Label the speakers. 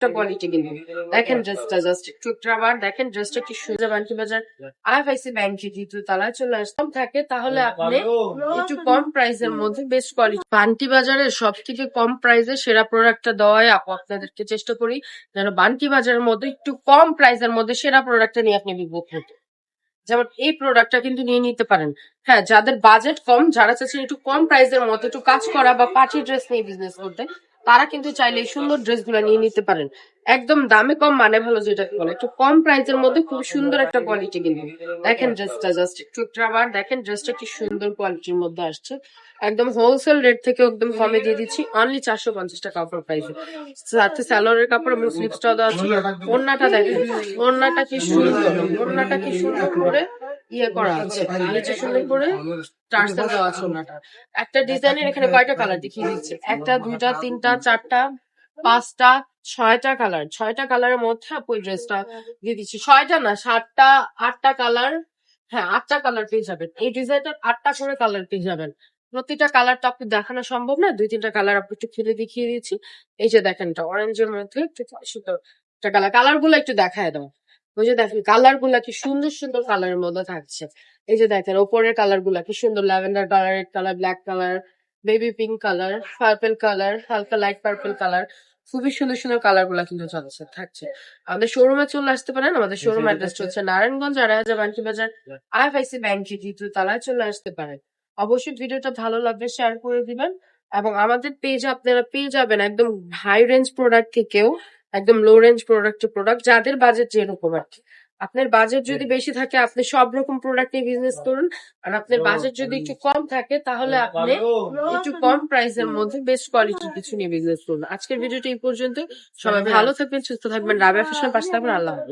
Speaker 1: একটা কোয়ালিটি কিন্তু দেখেন ড্রেসটা জাস্ট একটু আবার দেখেন ড্রেসটা কি সুন্দর বান্টি বাজার আর পাইছি ব্যাংকে যেহেতু তালায় চলে আসতাম থাকে তাহলে আপনি একটু কম প্রাইসের মধ্যে বেস্ট কোয়ালিটি বান্টি বাজারের সব থেকে কম প্রাইসে সেরা প্রোডাক্টটা দেওয়াই আপু আপনাদেরকে চেষ্টা করি যেন বান্টি বাজারের মধ্যে একটু কম প্রাইসের মধ্যে সেরা প্রোডাক্টটা নিয়ে আপনি বিভোগ করতে যেমন এই প্রোডাক্টটা কিন্তু নিয়ে নিতে পারেন হ্যাঁ যাদের বাজেট কম যারা চাচ্ছেন একটু কম প্রাইসের মধ্যে একটু কাজ করা বা পার্টি ড্রেস নিয়ে বিজনেস করতে তারা কিন্তু চাইলে এই সুন্দর ড্রেসগুলো নিয়ে নিতে পারেন একদম দামে কম মানে ভালো যেটাকে বলে একটু কম প্রাইসের মধ্যে খুব সুন্দর একটা কোয়ালিটি কিন্তু দেখেন ড্রেসটা জাস্ট একটু আবার দেখেন ড্রেসটা কি সুন্দর কোয়ালিটির মধ্যে আসছে একদম হোলসেল রেট থেকে একদম কমে দিয়ে দিচ্ছি অনলি 450 টাকা কাপড় প্রাইসে সাথে স্যালোয়ারের কাপড় এবং স্লিপসটাও দেওয়া আছে ওড়নাটা দেখেন ওড়নাটা কি সুন্দর ওড়নাটা কি সুন্দর করে ইয়ে করা আছে নিচে সুন্দর করে টার্সেল দেওয়া আছে ওড়নাটা একটা ডিজাইনের এখানে কয়টা কালার দেখিয়ে দিচ্ছে একটা দুইটা তিনটা চারটা পাঁচটা ছয়টা কালারের মধ্যে আপু এই ড্রেসটা দিয়ে দিচ্ছি ছয়টা না সাতটা আটটা কালার হ্যাঁ আটটা কালার পেয়ে যাবেন এই ডিজাইনটার আটটা করে কালার পেয়ে যাবেন প্রতিটা কালার তো আপনি দেখানো সম্ভব না দুই তিনটা কালার আপনি একটু খুলে দেখিয়ে দিচ্ছি এই যে দেখেন এটা অরেঞ্জের মধ্যে একটু সুন্দর একটা কালার গুলো একটু দেখায় দাও ওই যে দেখেন কালার গুলা কি সুন্দর সুন্দর কালারের মধ্যে থাকছে এই যে দেখেন ওপরের কালার গুলা কি সুন্দর lavender colour red colour black colour baby pink colour purple colour হালকা লাইট পার্পল কালার খুবই সুন্দর সুন্দর কালার গুলা কিন্তু চলছে থাকছে আমাদের শোরুমে চলে আসতে পারেন আমাদের শোরুম অ্যাড্রেস হচ্ছে নারায়ণগঞ্জ আড়াইহাজার বান্টি বাজার আইএফআইসি ব্যাংকে দ্বিতীয় তলায় চলে আসতে পারেন অবশ্যই ভিডিওটা ভালো লাগবে শেয়ার করে দিবেন এবং আমাদের পেজ আপনারা পেয়ে যাবেন একদম হাই রেঞ্জ প্রোডাক্ট থেকেও একদম লো রেঞ্জ প্রোডাক্ট যাদের বাজেট যেরকম আর কি আপনার বাজেট যদি বেশি থাকে আপনি সব রকম প্রোডাক্ট নিয়ে বিজনেস করুন আর আপনার বাজেট যদি একটু কম থাকে তাহলে আপনি একটু কম প্রাইসের মধ্যে বেস্ট কোয়ালিটির কিছু নিয়ে বিজনেস করুন আজকের ভিডিওটা এই পর্যন্ত সবাই ভালো থাকবেন সুস্থ থাকবেন রাবেয়া ফ্যাশন পাশে থাকবেন আল্লাহ হাফেজ।